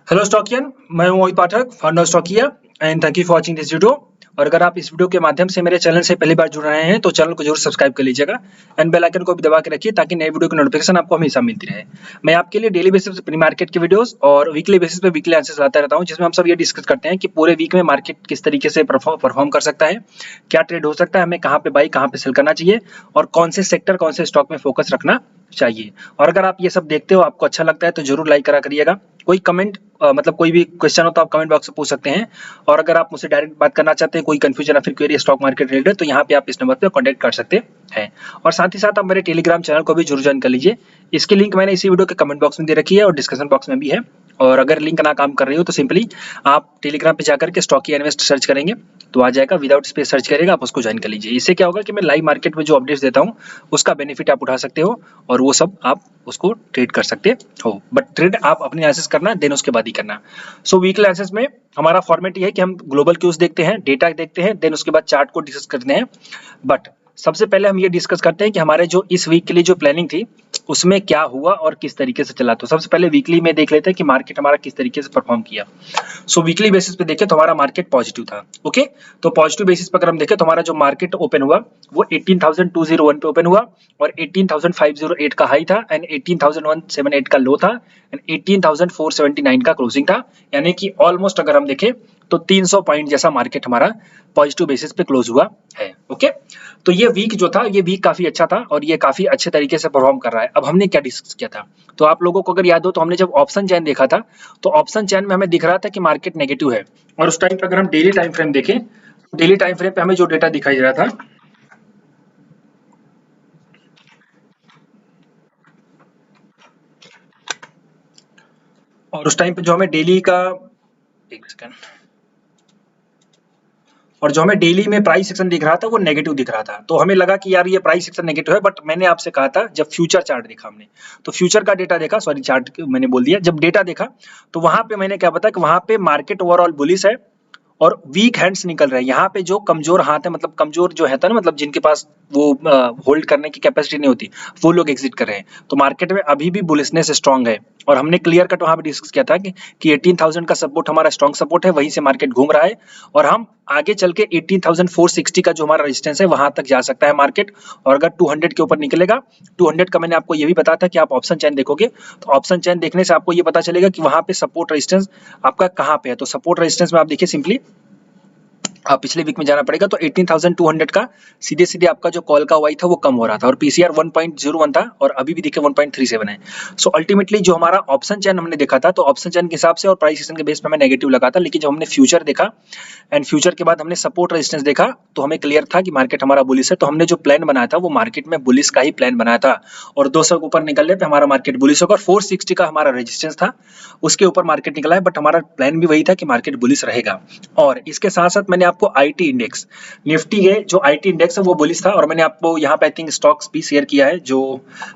Hello Stockian, मैं हूं Mohit Pathak, founder Stockia and thank you for watching this video. और अगर आप इस वीडियो के माध्यम से मेरे चैनल से पहली बार जुड़ रहे हैं तो चैनल को जरूर सब्सक्राइब कर लीजिएगा एंड बेल आइकन को भी दबा के रखिए ताकि नए वीडियो की नोटिफिकेशन आपको हमेशा मिलती रहे। मैं आपके लिए डेली बेसिस पे प्री मार्केट के वीडियोस और वीकली बेसिस पे वीकली आंसर्स लाता रहता हूं, जिसमें हम सब ये डिस्कस करते हैं कि पूरे वीक में मार्केट किस तरीके से परफॉर्म कर सकता है, क्या ट्रेड हो सकता है, हमें कहाँ पे बाई कहाँ पे सेल करना चाहिए और कौन से सेक्टर कौन से स्टॉक में फोकस रखना चाहिए। और अगर आप ये सब देखते हो, आपको अच्छा लगता है तो जरूर लाइक करा करिएगा। कोई कमेंट मतलब कोई भी क्वेश्चन हो तो आप कमेंट बॉक्स में पूछ सकते हैं। और अगर आप मुझसे डायरेक्ट बात करना चाहते हैं, कोई कंफ्यूजन या फिर क्वेरी स्टॉक मार्केट रिलेटेड, तो यहाँ पे आप इस नंबर पे कांटेक्ट कर सकते हैं। और साथ ही साथ आप मेरे टेलीग्राम चैनल को भी जरूर ज्वाइन कर लीजिए। इसकी लिंक मैंने इसी वीडियो के कमेंट बॉक्स में दे रखी है और डिस्क्रिप्शन बॉक्स में भी है। और अगर लिंक ना काम कर रही हो तो सिंपली आप टेलीग्राम पे जाकर के स्टॉकी इन्वेस्ट सर्च करेंगे तो आ जाएगा, विदाउट स्पेस सर्च करेगा, आप उसको ज्वाइन कर लीजिए। इससे क्या होगा कि मैं लाइव मार्केट में जो अपडेट्स देता हूँ उसका बेनिफिट आप उठा सकते हो और वो सब आप उसको ट्रेड कर सकते हो। बट ट्रेड आप अपने एनालिसिस करना, देन उसके बाद ही करना। सो वीकली एनालिसिस में हमारा फॉर्मेट ये है कि हम ग्लोबल क्यूज देखते हैं, डेटा देखते हैं, देन उसके बाद चार्ट को डिस्कस करते हैं। बट सबसे पहले हम ये डिस्कस करते हैं कि हमारे जो इस वीक के लिए जो प्लानिंग थी उसमें क्या हुआ और किस तरीके से चला। तो सबसे पहले वीकली में देख लेते हैं कि मार्केट हमारा किस तरीके से परफॉर्म किया। सो वीकली बेसिस पे देखें तो हमारा मार्केट पॉजिटिव था। ओके, तो पॉजिटिव बेसिस पर अगर हम देखें तो हमारा जो मार्केट ओपन हुआ वो 18,201 पे ओपन हुआ और 18,508 का हाई था एंड 18,178 का लो था एंड 18,479 का क्लोजिंग था। यानी कि ऑलमोस्ट अगर हम देखें तो 300 पॉइंट जैसा मार्केट हमारा पॉजिटिव बेसिस पे क्लोज हुआ है। ओके, तो ये वीक जो था, ये वीक काफी अच्छा था और ये काफी अच्छे तरीके से परफॉर्म कर रहा है। अब हमने क्या डिस्कस किया था, तो आप लोगों को अगर याद हो तो हमने जब ऑप्शन चैन देखा था तो ऑप्शन चैन में हमें दिख रहा था कि मार्केट नेगेटिव है। और उस टाइम पे अगर हम डेली टाइम फ्रेम देखें, डेली टाइम फ्रेम पे हमें जो डेटा दिखाई दे रहा था, और उस टाइम पे जो हमें डेली का, एक सेकंड, और जो हमें डेली में प्राइस सेक्शन दिख रहा था वो नेगेटिव दिख रहा था। तो हमें लगा कि यार ये प्राइस सेक्शन नेगेटिव है। बट मैंने आपसे कहा था, जब फ्यूचर चार्ट देखा हमने, तो फ्यूचर का डेटा देखा, सॉरी चार्ट मैंने बोल दिया, जब डेटा देखा तो वहां पे मैंने क्या बताया कि वहां पे मार्केट ओवरऑल बुलिश है और वीक हैंड्स निकल रहे हैं। यहाँ पे जो कमजोर हाथ है, मतलब कमजोर जो है ना, मतलब जिनके पास वो होल्ड करने की कैपेसिटी नहीं होती, वो लोग एग्जिट कर रहे हैं। तो मार्केट में अभी भी बुलिशनेस स्ट्रांग है। और हमने क्लियर कट वहां पे डिस्कस किया था कि 18,000 का सपोर्ट हमारा स्ट्रांग सपोर्ट है, वहीं से मार्केट घूम रहा है और हम आगे चल के 18,460 का जो हमारा रेजिस्टेंस है वहां तक जा सकता है मार्केट। और अगर 200 के ऊपर निकलेगा, 200 का मैंने आपको ये भी बताया था कि आप ऑप्शन चैन देखोगे तो ऑप्शन चैन देखने से आपको ये पता चलेगा कि वहां पे सपोर्ट रेजिस्टेंस आपका कहाँ पे है। तो सपोर्ट रेजिस्टेंस में आप देखिए, सिंपली आप पिछले वीक में जाना पड़ेगा तो 18,200 का सीधे सीधे आपका जो कॉल का वाई था वो कम हो रहा था और पीसीआर 1.01 था और अभी भी देखिए 1.37 है। सो अल्टीमेटली जो हमारा ऑप्शन चैन हमने देखा था, तो ऑप्शन चैन के हिसाब से और प्राइस एक्शन के बेस पे हमें नेगेटिव लगा था। लेकिन जब हमने फ्यूचर देखा एंड फ्यूचर के बाद हमने सपोर्ट रेजिस्टेंस देखा तो हमें क्लियर था कि मार्केट हमारा बुलिश है। तो हमने जो प्लान बनाया था वो मार्केट में बुलिश का ही प्लान बनाया था और 200 के ऊपर निकलने पे हमारा मार्केट बुलिश होगा। 460 का हमारा रेजिस्टेंस था, उसके ऊपर मार्केट निकला है, बट हमारा प्लान भी वही था कि मार्केट बुलिश रहेगा। और इसके साथ साथ मैंने आपको आईटी इंडेक्स, निफ्टी है जो आईटी इंडेक्स है वो बुलिश था और मैंने आपको यहाँ पे आई थिंक स्टॉक्स भी शेयर किया है जो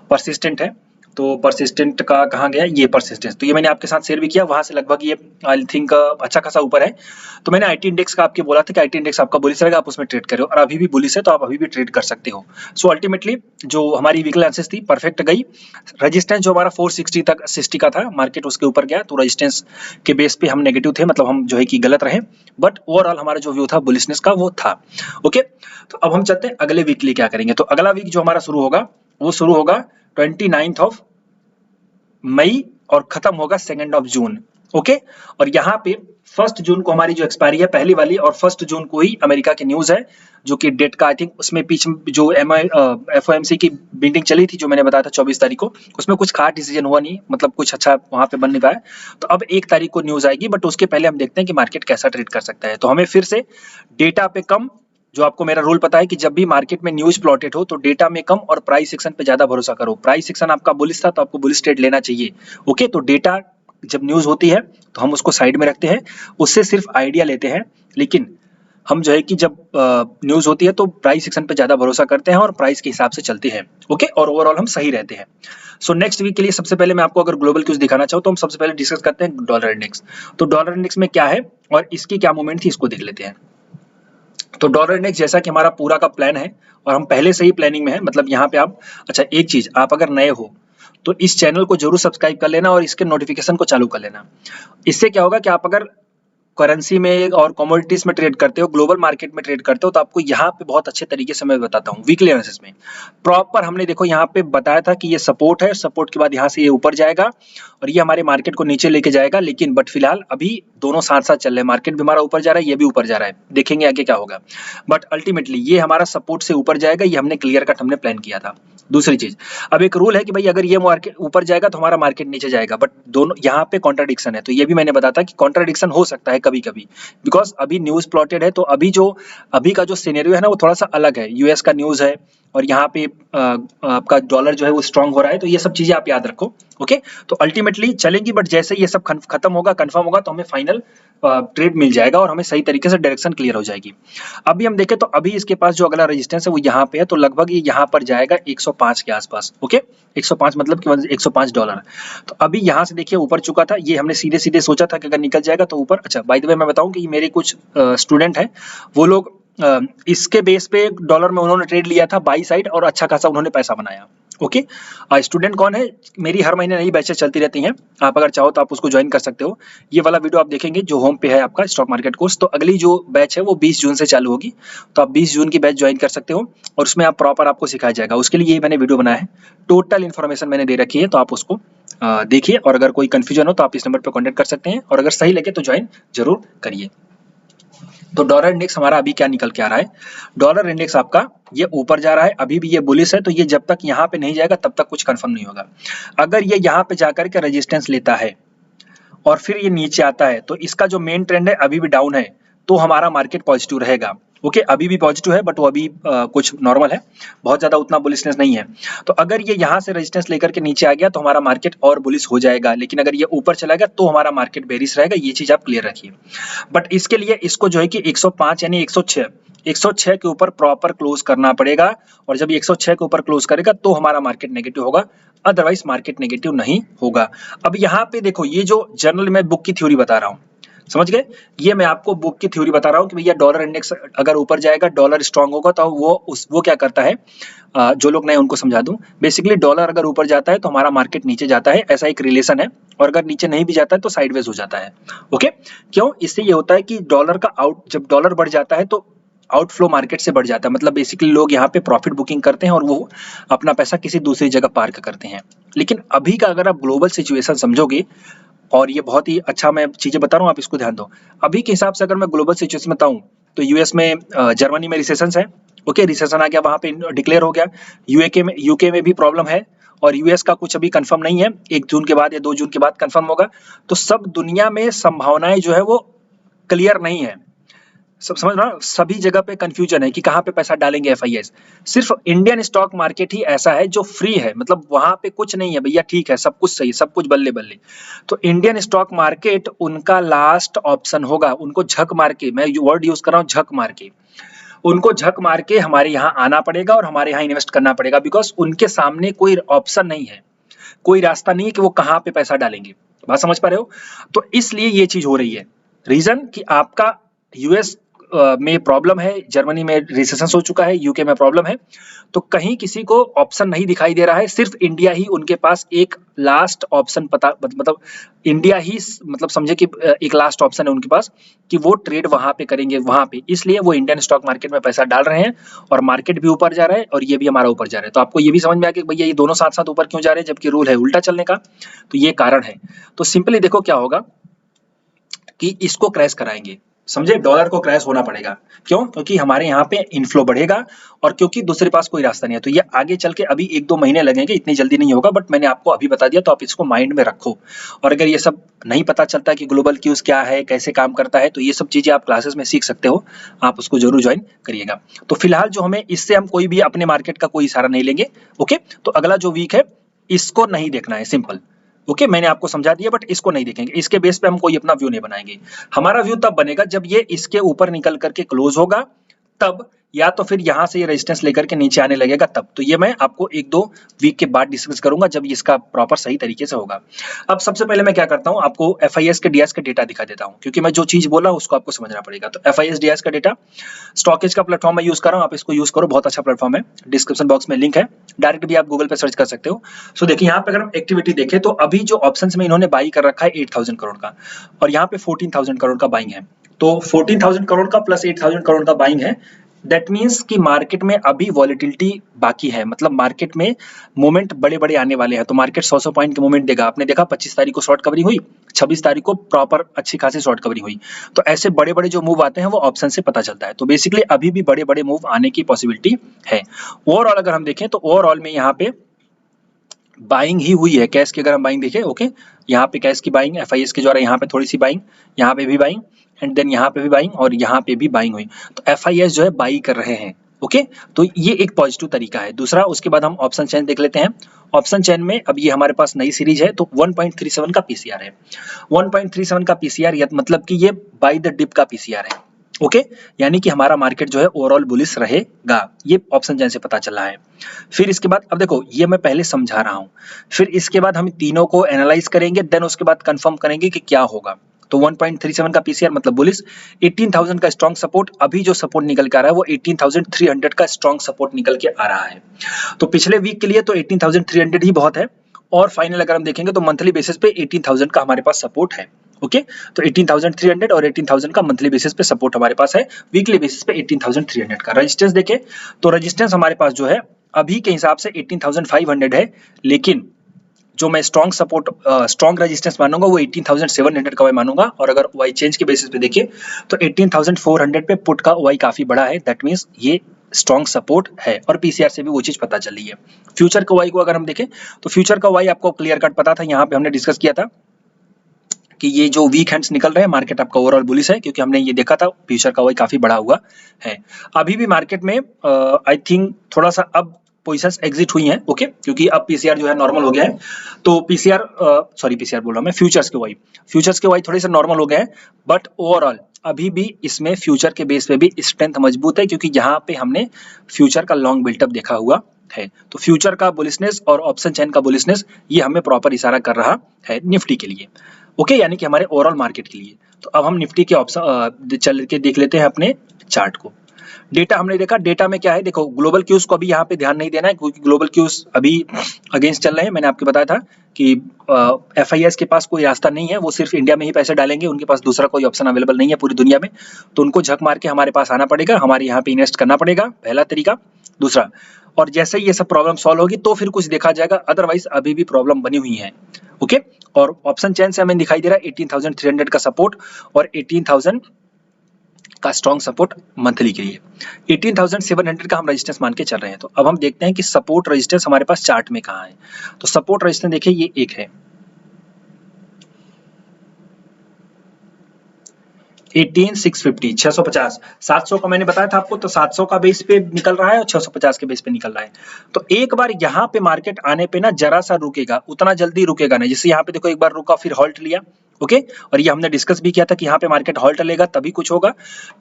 परसिस्टेंट है। तो परसिस्टेंट का कहाँ गया, ये परसिस्टेंस, तो ये मैंने आपके साथ शेयर भी किया, वहां से लगभग ये आई थिंक अच्छा खासा ऊपर है। तो मैंने आईटी इंडेक्स का आपके बोला था कि आईटी इंडेक्स आपका बुलिश रहेगा, आप उसमें ट्रेड करो और अभी भी बुलिश है तो आप अभी भी ट्रेड कर सकते हो। सो अल्टीमेटली जो हमारी वीकली एनालिसिस थी परफेक्ट गई। रेजिस्टेंस जो हमारा 460 तक 60 का था, मार्केट उसके ऊपर गया तो रेजिस्टेंस के बेस पे हम नेगेटिव थे, मतलब हम जो है कि गलत रहे। बट ओवरऑल हमारा जो व्यू था बुलिशनेस का वो था। ओके, तो अब हम चलते हैं अगले वीक के लिए क्या करेंगे। तो अगला वीक जो हमारा शुरू होगा वो शुरू होगा 29 मई और खत्म होगा 2 जून। ओके, और यहाँ पे 1 जून को हमारी जो एक्सपायरी है पहली वाली, और 1 जून को ही अमेरिका की न्यूज है जो कि डेट का आई थिंक उसमें पीछे जो एफओएमसी की मीटिंग चली थी जो मैंने बताया था 24 तारीख को, उसमें कुछ खास डिसीजन हुआ नहीं, मतलब कुछ अच्छा वहां पे बन नहीं पाया। तो अब 1 तारीख को न्यूज आएगी, बट उसके पहले हम देखते हैं कि मार्केट कैसा ट्रेड कर सकता है। तो हमें फिर से डेटा पे कम, जो आपको मेरा रूल पता है कि जब भी मार्केट में न्यूज प्लॉटेड हो तो डेटा में कम और प्राइस सेक्शन पे ज्यादा भरोसा करो। प्राइस सेक्शन आपका बुलिश था तो आपको बुलिश ट्रेड लेना चाहिए। ओके, तो डेटा जब न्यूज होती है तो हम उसको साइड में रखते हैं, उससे सिर्फ आइडिया लेते हैं। लेकिन हम जो है कि जब न्यूज होती है तो प्राइस सेक्शन पे ज्यादा भरोसा करते हैं और प्राइस के हिसाब से चलते हैं। ओके, और ओवरऑल हम सही रहते हैं। सो नेक्स्ट वीक के लिए सबसे पहले मैं आपको अगर ग्लोबल क्यूज दिखाना चाहूँ तो हम सबसे पहले डिस्कस करते हैं डॉलर इंडेक्स। तो डॉलर इंडेक्स में क्या है और इसकी क्या मूवमेंट थी इसको देख लेते हैं। तो डॉलर इंडेक्स जैसा कि हमारा पूरा का प्लान है और हम पहले से ही प्लानिंग में है, मतलब यहाँ पे आप, अच्छा एक चीज, आप अगर नए हो तो इस चैनल को जरूर सब्सक्राइब कर लेना और इसके नोटिफिकेशन को चालू कर लेना। इससे क्या होगा कि आप अगर करेंसी में और कमोडिटीज में ट्रेड करते हो, ग्लोबल मार्केट में ट्रेड करते हो, तो आपको यहाँ पे बहुत अच्छे तरीके से मैं बताता हूँ वीकली एनालिसिस में। प्रॉपर हमने देखो यहाँ पे बताया था कि ये सपोर्ट है, सपोर्ट के बाद यहाँ से ये ऊपर जाएगा और ये हमारे मार्केट को नीचे लेके जाएगा, लेकिन बट फिलहाल अभी दोनों साथ साथ चल रहे हैं, मार्केट भी हमारा ऊपर जा रहा है, ये भी ऊपर जा रहा है, देखेंगे आगे क्या होगा। बट अल्टीमेटली ये हमारा सपोर्ट से ऊपर जाएगा, ये हमने क्लियर कट हमने प्लान किया था। दूसरी चीज, अब एक रूल है कि भाई अगर ये मार्केट ऊपर जाएगा तो हमारा मार्केट नीचे जाएगा, बट दोनों यहाँ पे कॉन्ट्राडिक्शन है, तो ये भी मैंने बताया था कि कॉन्ट्राडिक्शन हो सकता है कभी कभी, बिकॉज अभी न्यूज प्लॉटेड है, तो अभी का जो सिनेरियो है ना वो थोड़ा सा अलग है, यूएस का न्यूज है और यहाँ पे आपका डॉलर जो है वो स्ट्रांग हो रहा है, तो ये सब चीजें आप याद रखो। ओके, तो अल्टीमेटली चलेंगी, बट जैसे ये सब खत्म होगा, कंफर्म होगा, तो हमें फाइनल ट्रेड मिल जाएगा और हमें सही तरीके से डायरेक्शन क्लियर हो जाएगी। अभी हम देखें तो अभी इसके पास जो अगला रेजिस्टेंस है वो यहाँ पे है, तो लगभग ये यहाँ पर जाएगा 105 के आसपास। ओके, 105 मतलब कि $105। तो अभी यहाँ से देखिए ऊपर चुका था, ये हमने सीधे सीधे सोचा था कि अगर निकल जाएगा तो ऊपर। अच्छा, बाय द वे मैं बताऊं कि मेरे कुछ स्टूडेंट हैं, वो लोग इसके बेस पे डॉलर में उन्होंने ट्रेड लिया था बाई साइड और अच्छा खासा उन्होंने पैसा बनाया। ओके, स्टूडेंट कौन है, मेरी हर महीने नई बैचेस चलती रहती हैं, आप अगर चाहो तो आप उसको ज्वाइन कर सकते हो। ये वाला वीडियो आप देखेंगे जो होम पे है आपका स्टॉक मार्केट कोर्स, तो अगली जो बैच है वो 20 जून से चालू होगी, तो आप 20 जून की बैच ज्वाइन कर सकते हो और उसमें आप प्रॉपर आपको सिखाया जाएगा। उसके लिए ये मैंने वीडियो बनाया है, टोटल इन्फॉर्मेशन मैंने दे रखी है, तो आप उसको देखिए और अगर कोई कंफ्यूजन हो तो आप इस नंबर पर कॉन्टेक्ट कर सकते हैं और अगर सही लगे तो ज्वाइन जरूर करिए। तो डॉलर इंडेक्स हमारा अभी क्या निकल के आ रहा है, डॉलर इंडेक्स आपका ये ऊपर जा रहा है, अभी भी ये बुलिश है, तो ये जब तक यहाँ पे नहीं जाएगा तब तक कुछ कंफर्म नहीं होगा। अगर ये यहाँ पे जाकर के रेजिस्टेंस लेता है और फिर ये नीचे आता है, तो इसका जो मेन ट्रेंड है अभी भी डाउन है, तो हमारा मार्केट पॉजिटिव रहेगा। ओके, अभी भी पॉजिटिव है, बट वो अभी कुछ नॉर्मल है, बहुत ज्यादा उतना बुलिशनेस नहीं है। तो अगर ये यहाँ से रेजिस्टेंस लेकर के नीचे आ गया तो हमारा मार्केट और बुलिश हो जाएगा, लेकिन अगर ये ऊपर चला गया तो हमारा मार्केट बेरिश रहेगा, ये चीज आप क्लियर रखिए। बट इसके लिए इसको जो है कि 105 यानी 106 के ऊपर प्रॉपर क्लोज करना पड़ेगा, और जब 106 के ऊपर क्लोज करेगा तो हमारा मार्केट नेगेटिव होगा, अदरवाइज मार्केट नेगेटिव नहीं होगा। अब यहाँ पे देखो, ये जो जनरल मैं बुक की थ्योरी बता रहा हूँ, समझ गए, ये मैं आपको बुक की थ्योरी बता रहा हूँ कि भैया डॉलर इंडेक्स अगर ऊपर जाएगा, डॉलर स्ट्रांग होगा, तो वो क्या करता है, जो लोग नए उनको समझा दूं, बेसिकली डॉलर अगर ऊपर जाता है तो हमारा मार्केट नीचे जाता है, ऐसा एक रिलेशन है, और अगर नीचे नहीं भी जाता है तो साइडवेज हो जाता है। ओके, क्यों, इससे ये होता है कि डॉलर का जब डॉलर बढ़ जाता है तो आउटफ्लो मार्केट से बढ़ जाता है, मतलब बेसिकली लोग यहाँ पे प्रॉफिट बुकिंग करते हैं और वो अपना पैसा किसी दूसरी जगह पार्क करते हैं। लेकिन अभी का अगर आप ग्लोबल सिचुएशन समझोगे, और ये बहुत ही अच्छा मैं चीजें बता रहा हूँ, आप इसको ध्यान दो। अभी के हिसाब से अगर मैं ग्लोबल सिचुएशन बताऊं तो यूएस में, जर्मनी में रिसेशन है। ओके, रिसेशन आ गया, वहां पे डिक्लेयर हो गया। यूके में भी प्रॉब्लम है, और यूएस का कुछ अभी कंफर्म नहीं है, 1 जून के बाद या 2 जून के बाद कंफर्म होगा। तो सब दुनिया में संभावनाएं जो है वो क्लियर नहीं है, सब समझ रहा, सभी जगह पे कंफ्यूजन है कि कहाँ पे पैसा डालेंगे एफआईएस। सिर्फ इंडियन स्टॉक मार्केट ही ऐसा है जो फ्री है, मतलब वहां पे कुछ नहीं है भैया, ठीक है, सब कुछ सही, सब कुछ बल्ले बल्ले। तो इंडियन स्टॉक मार्केट उनका लास्ट ऑप्शन होगा, उनको झक मार के, मैं वर्ड यूज कर रहा हूँ झक मार के, उनको झक मार के हमारे यहाँ आना पड़ेगा और हमारे यहाँ इन्वेस्ट करना पड़ेगा, बिकॉज उनके सामने कोई ऑप्शन नहीं है, कोई रास्ता नहीं है कि वो कहाँ पे पैसा डालेंगे। बात समझ पा रहे हो? तो इसलिए ये चीज हो रही है, रीजन कि आपका यूएस में प्रॉब्लम है, जर्मनी में रिसेशन हो चुका है, यूके में प्रॉब्लम है, तो कहीं किसी को ऑप्शन नहीं दिखाई दे रहा है, सिर्फ इंडिया ही उनके पास एक लास्ट ऑप्शन पता, मतलब इंडिया ही, मतलब समझे कि एक लास्ट ऑप्शन है उनके पास कि वो ट्रेड वहां पे करेंगे, वहां पे, इसलिए वो इंडियन स्टॉक मार्केट में पैसा डाल रहे हैं और मार्केट भी ऊपर जा रहा है और ये भी हमारा ऊपर जा रहा है। तो आपको ये भी समझ में आ गया कि भैया ये दोनों साथ साथ ऊपर क्यों जा रहे हैं जबकि रूल है उल्टा चलने का, तो ये कारण है। तो सिंपली देखो क्या होगा कि इसको क्रैश कराएंगे, समझे, डॉलर को क्रैश होना पड़ेगा। क्यों? क्योंकि हमारे यहाँ पे इनफ्लो बढ़ेगा और क्योंकि दूसरे पास कोई रास्ता नहीं है। तो ये आगे चल के अभी 1-2 महीने लगेंगे, इतनी जल्दी नहीं होगा, बट मैंने आपको अभी बता दिया, तो आप इसको माइंड में रखो। और अगर ये सब नहीं पता चलता कि ग्लोबल क्यूज क्या है, कैसे काम करता है, तो ये सब चीजें आप क्लासेस में सीख सकते हो, आप उसको जरूर ज्वाइन करिएगा। तो फिलहाल जो हमें इससे हम कोई भी अपने मार्केट का कोई इशारा नहीं लेंगे। ओके, तो अगला जो वीक है इसको नहीं देखना है, सिंपल। ओके, मैंने आपको समझा दिया, बट इसको नहीं देखेंगे, इसके बेस पे हम कोई अपना व्यू नहीं बनाएंगे। हमारा व्यू तब बनेगा जब ये इसके ऊपर निकल करके क्लोज होगा, तब या तो फिर यहाँ से ये रेजिस्टेंस लेकर के नीचे आने लगेगा तब। तो ये मैं आपको 1-2 वीक के बाद डिस्कस करूंगा जब इसका प्रॉपर सही तरीके से होगा। अब सबसे पहले मैं क्या करता हूँ, आपको FIS के DIAS का डेटा दिखा देता हूँ, क्योंकि मैं जो चीज बोला उसको आपको समझना पड़ेगा। तो FIS DIAS का डेटा, स्टॉकेज का प्लेटफॉर्म मैं यूज कर रहा हूँ, आप इसको यूज करो, बहुत अच्छा प्लेटफॉर्म है, डिस्क्रिप्शन बॉक्स में लिंक है, डायरेक्ट भी आप गूगल पे सर्च कर सकते हो। सो देखिए यहाँ पे अगर हम एक्टिविटी देखें तो अभी जो ऑप्शंस में इन्होंने बाई कर रखा है 8000 करोड़ का, और यहाँ पे 14000 करोड़ का बाइंग है। तो 14000 करोड़ का प्लस 8000 करोड़ का बाइंग है। दैट मीन्स कि मार्केट में अभी वॉलिटिलिटी बाकी है, मतलब मार्केट में मोमेंट बड़े बड़े आने वाले हैं। तो मार्केट 100 पॉइंट के मोमेंट देगा। आपने देखा 25 तारीख को शॉर्ट कवरिंग हुई, 26 तारीख को प्रॉपर अच्छी खासी शॉर्ट कवरिंग हुई। तो ऐसे बड़े बड़े जो मूव आते हैं वो ऑप्शन से पता चलता है। तो बेसिकली अभी भी बड़े बड़े मूव आने की पॉसिबिलिटी है। ओवरऑल अगर हम देखें तो ओवरऑल में यहाँ पे बाइंग ही हुई है। कैश की अगर हम बाइंग देखें, ओके, यहाँ पे कैश की बाइंग FIS के द्वारा, यहाँ पे थोड़ी सी बाइंग, यहाँ पे भी बाइंग, एंड देन यहाँ पे भी बाइंग, और यहाँ पे भी बाइंग हुई। तो FIS जो है बाई कर रहे हैं। ओके, तो ये एक पॉजिटिव तरीका है। दूसरा, उसके बाद हम ऑप्शन चेन देख लेते हैं। ऑप्शन चेन में अब ये हमारे पास नई सीरीज है, तो 1.37 का PCR है। 1.37 का PCR मतलब कि ये बाई द डिप का PCR है। ओके, यानी कि हमारा मार्केट जो है ओवरऑल बुलिश रहेगा, ये ऑप्शन चेन से पता चल रहा है। फिर इसके बाद अब देखो, ये मैं पहले समझा रहा हूँ, फिर इसके बाद हम तीनों को एनालाइज करेंगे, देन उसके बाद कंफर्म करेंगे कि क्या होगा। तो 1.37 का PCR मतलब बुलिश, 18000 का स्ट्रॉन्ग सपोर्ट, अभी जो सपोर्ट निकल के आ रहा है वो 18300 का स्ट्रॉन्ग सपोर्ट निकल के आ रहा है। तो पिछले वीक के लिए तो 18300 ही बहुत है, और फाइनल अगर हम देखेंगे तो मंथली बेसिस पे 18000 का हमारे पास सपोर्ट है। ओके, तो 18300 और 18000 का मंथली बेसिस पे सपोर्ट हमारे पास है, वीकली बेसिस पे 18300 का। रेजिस्टेंस देखें तो रेजिस्टेंस हमारे पास जो है अभी के हिसाब से 18500 है, लेकिन जो मैं स्ट्रॉन्ग सपोर्ट स्ट्रॉन्ग रेजिस्टेंस मानूंगा वो 18700 का OI मानूंगा। और अगर OI चेंज के बेसिस पे देखिए तो 18400 पे पुट का OI काफी बड़ा है, दैट मीन्स ये स्ट्रॉन्ग सपोर्ट है, और PCR से भी वो चीज पता चली है। फ्यूचर का OI को अगर हम देखें तो फ्यूचर का OI आपको क्लियर कट पता था, यहाँ पे हमने डिस्कस किया था कि ये जो वीक हैंड्स निकल रहे हैं, मार्केट आपका ओवरऑल बुलिश है, क्योंकि हमने ये देखा था फ्यूचर का OI काफी बड़ा हुआ है। अभी भी मार्केट में आई थिंक थोड़ा सा अब पोजीशंस एग्जिट हुई हैं, ओके, क्योंकि अब PCR जो है नॉर्मल हो गया है। तो PCR बोल रहा हूँ मैं, फ्यूचर्स के OI थोड़े से नॉर्मल हो गए हैं, बट ओवरऑल अभी भी इसमें फ्यूचर के बेस पे भी स्ट्रेंथ मजबूत है, क्योंकि यहाँ पे हमने फ्यूचर का लॉन्ग बिल्टअप देखा हुआ है। तो फ्यूचर का बुलिशनेस और ऑप्शन चेन का बुलिशनेस ये हमें प्रॉपर इशारा कर रहा है निफ्टी के लिए। ओके, यानी कि हमारे ओवरऑल मार्केट के लिए। तो अब हम निफ्टी के ऑप्शन चल के देख लेते हैं अपने चार्ट को। डेटा हमने देखा, डेटा में क्या है, देखो ग्लोबल क्यूज को अभी यहाँ पे ध्यान नहीं देना है, क्योंकि ग्लोबल क्यूज अभी अगेंस्ट चल रहे हैं। मैंने आपको बताया था कि FIS के पास कोई रास्ता नहीं है, वो सिर्फ इंडिया में ही पैसे डालेंगे, उनके पास दूसरा कोई ऑप्शन अवेलेबल नहीं है पूरी दुनिया में। तो उनको झक मार के हमारे पास आना पड़ेगा, हमारे यहाँ पे इन्वेस्ट करना पड़ेगा, पहला तरीका। दूसरा, और जैसे ही ये सब प्रॉब्लम सॉल्व होगी तो फिर कुछ देखा जाएगा, अदरवाइज अभी भी प्रॉब्लम बनी हुई है। ओके, और ऑप्शन चेन से हमें दिखाई दे रहा है 18300 का सपोर्ट और 18000 का स्ट्रॉन्ग सपोर्ट मंथली के लिए। 18700 का हम रेजिस्टेंस मान के चल रहे हैं। तो अब हम देखते हैं कि सपोर्ट रेजिस्टेंस हमारे पास चार्ट में कहाँ है। तो सपोर्ट रेजिस्टेंस देखिए, ये एक है 18650, 650, 700 का मैंने बताया था आपको, तो 700 का बेस पे निकल रहा है और 650 के बेस पे निकल रहा है। तो एक बार यहाँ पे मार्केट आने पे ना जरा सा रुकेगा, उतना जल्दी रुकेगा नहीं। जैसे यहाँ पे देखो एक बार रुका, फिर हॉल्ट लिया, ओके, और ये हमने डिस्कस भी किया था कि यहाँ पे मार्केट हॉल्ट लेगा तभी कुछ होगा।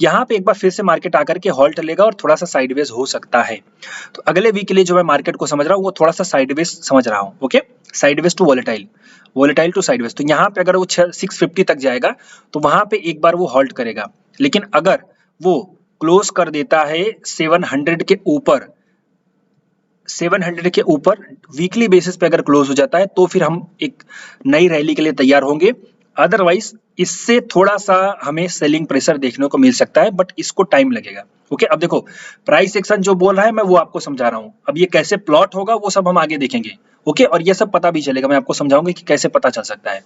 यहाँ पे एक बार फिर से मार्केट आकर के हॉल्ट लेगा और थोड़ा सा साइडवेज हो सकता है। तो अगले वीक के लिए जो मैं मार्केट को समझ रहा हूँ वो थोड़ा सा साइडवेज समझ रहा हूँ, okay, sideways to volatile, volatile to sideways. तो यहाँ पे अगर वो 650 तक जाएगा तो वहां पे एक बार वो हॉल्ट करेगा, लेकिन अगर वो क्लोज कर देता है 700 के ऊपर, 700 के ऊपर वीकली बेसिस पे अगर क्लोज हो जाता है तो फिर हम एक नई रैली के लिए तैयार होंगे। अदरवाइज इससे थोड़ा सा हमें सेलिंग प्रेशर देखने को मिल सकता है, बट इसको टाइम लगेगा। ओके, अब देखो प्राइस एक्शन जो बोल रहा है मैं वो आपको समझा रहा हूँ, अब ये कैसे प्लॉट होगा वो सब हम आगे देखेंगे। ओके, और ये सब पता भी चलेगा, मैं आपको समझाऊंगा कि कैसे पता चल सकता है।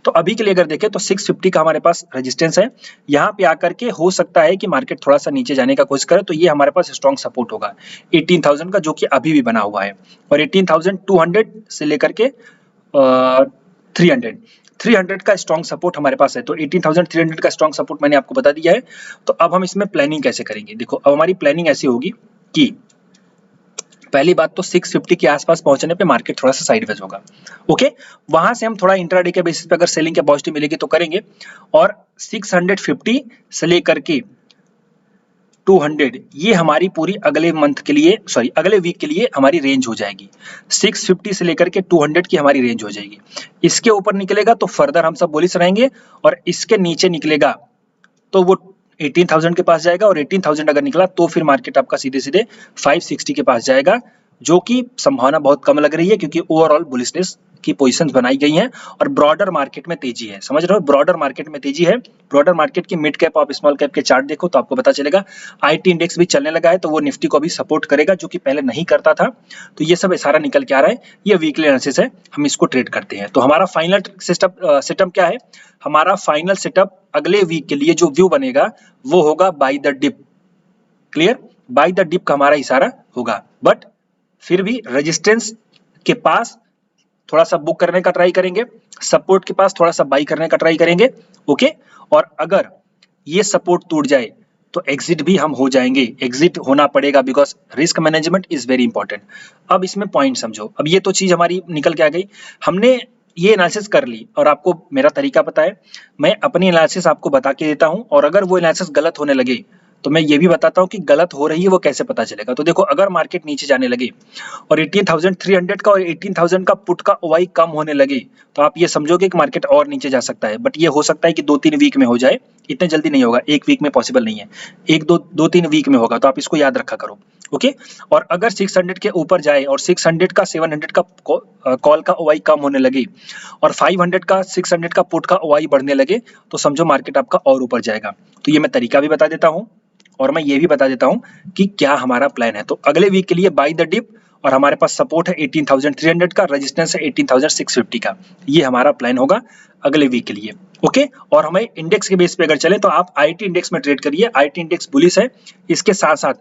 तो अभी के लिए अगर देखें तो 650 का हमारे पास रेजिस्टेंस है, यहाँ पे आकर के हो सकता है कि मार्केट थोड़ा सा नीचे जाने का कोशिश करे, तो ये हमारे पास स्ट्रॉन्ग सपोर्ट होगा 18000 का, जो कि अभी भी बना हुआ है, और 18200 से लेकर के 300 का स्ट्रॉन्ग सपोर्ट हमारे पास है। तो 18300 का स्ट्रॉन्ग सपोर्ट मैंने आपको बता दिया है। तो अब हम इसमें प्लानिंग कैसे करेंगे, देखो अब हमारी प्लानिंग ऐसी होगी कि पहली बात तो 650 के आसपास पहुंचने पे मार्केट थोड़ा सा साइडवेज होगा, ओके, वहां से हम थोड़ा इंट्राडे के बेसिस पे अगर सेलिंग के पॉजिटिव मिलेगी तो करेंगे, और 650 से लेकर के 200 ये हमारी पूरी अगले मंथ के लिए अगले वीक के लिए हमारी रेंज हो जाएगी। 650 से लेकर के 200 की हमारी रेंज हो जाएगी। इसके ऊपर निकलेगा तो फर्दर हम सब बुलिश रहेंगे, और इसके नीचे निकलेगा तो वो 18,000 के पास जाएगा, और 18,000 अगर निकला तो फिर मार्केट आपका सीधे सीधे 560 के पास जाएगा, जो कि संभावना बहुत कम लग रही है क्योंकि ओवरऑल बुलिशनेस की पोजीशंस बनाई गई हैं और ब्रॉडर मार्केट में तेजी है। समझ रहे हो, ब्रॉडर मार्केट में तेजी है। ब्रॉडर मार्केट की मिड कैप और स्मॉल कैप के चार्ट देखो तो आपको पता चलेगा। आईटी इंडेक्स भी चलने लगा है तो वो निफ्टी को भी सपोर्ट करेगा, जो कि पहले नहीं करता था। तो ये सब सारा निकल के आ रहा है। ये वीकली एनालिसिस है, हम इसको ट्रेड करते हैं। तो हमारा फाइनल सेटअप क्या है? हमारा फाइनल सेटअप अगले वीक के लिए जो व्यू बनेगा वो होगा by the dip. Clear? By the dip का हमारा इशारा होगा, बट फिर भी रेजिस्टेंस के पास थोड़ा सा बुक करने का ट्राई करेंगे, सपोर्ट के पास थोड़ा सा बाई करने का ट्राई करेंगे। ओके, और अगर ये सपोर्ट टूट जाए तो एग्जिट भी हम हो जाएंगे, एग्जिट होना पड़ेगा, because risk management is very important. अब इसमें पॉइंट समझो। अब ये तो चीज हमारी निकल के आ गई, हमने ये एनालिसिस कर ली और आपको मेरा तरीका पता है। मैं अपनी एनालिसिस आपको बता के देता हूं, और अगर वो एनालिसिस गलत होने लगे तो मैं ये भी बताता हूं कि गलत हो रही है वो कैसे पता चलेगा। तो देखो, अगर मार्केट नीचे जाने लगे और 18,300 का और 18,000 का पुट का ओवाई कम होने लगे तो आप ये समझोगे कि मार्केट और नीचे जा सकता है। बट ये हो सकता है कि 2-3 वीक में हो जाए, इतने जल्दी नहीं होगा, एक वीक में पॉसिबल नहीं है, 1-2-3 वीक में होगा। तो आप इसको याद रखा करो। ओके, और अगर 600 के ऊपर जाए और 600 का 700 का कॉल का ओवाई कम होने लगे और 500 का 600 का पुट का ओवाई बढ़ने लगे तो समझो मार्केट आपका और ऊपर जाएगा। तो ये मैं तरीका भी बता देता हूँ और मैं ये भी बता देता हूँ कि क्या हमारा प्लान है। तो अगले वीक के लिए बाय द डिप, और हमारे पास सपोर्ट है 18,300 का, रेजिस्टेंस है 18,650 का। ये हमारा प्लान होगा अगले वीक के लिए। ओके, और हमें इंडेक्स के बेस पे अगर चले तो आप आईटी इंडेक्स में ट्रेड करिए। आईटी इंडेक्स बुलिश है, इसके साथ साथ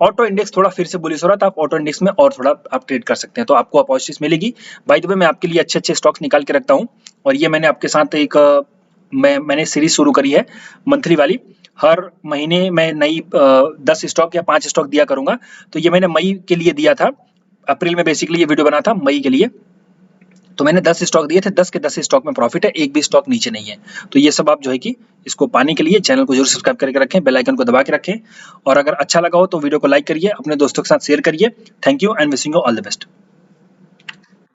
ऑटो इंडेक्स थोड़ा फिर से बुलिश हो रहा था, आप ऑटो इंडेक्स में और थोड़ा आप ट्रेड कर सकते हैं, तो आपको अपॉर्चुनिटीज मिलेगी। बाय द वे, मैं आपके लिए अच्छे अच्छे स्टॉक्स निकाल के रखता हूँ, और ये मैंने आपके साथ एक मैंने सीरीज शुरू करी है मंथली वाली। हर महीने मैं नई 10 स्टॉक या 5 स्टॉक दिया करूंगा। तो ये मैंने मई के लिए दिया था, अप्रैल में बेसिकली ये वीडियो बना था मई के लिए। तो मैंने 10 स्टॉक दिए थे, 10 के 10 स्टॉक में प्रॉफिट है, एक भी स्टॉक नीचे नहीं है। तो ये सब आप जो है कि इसको पाने के लिए चैनल को जरूर सब्सक्राइब करके रखें, बेल आइकन को दबा के रखें, और अगर अच्छा लगा हो तो वीडियो को लाइक करिए, अपने दोस्तों के साथ शेयर करिए। Thank you and wishing you all the best.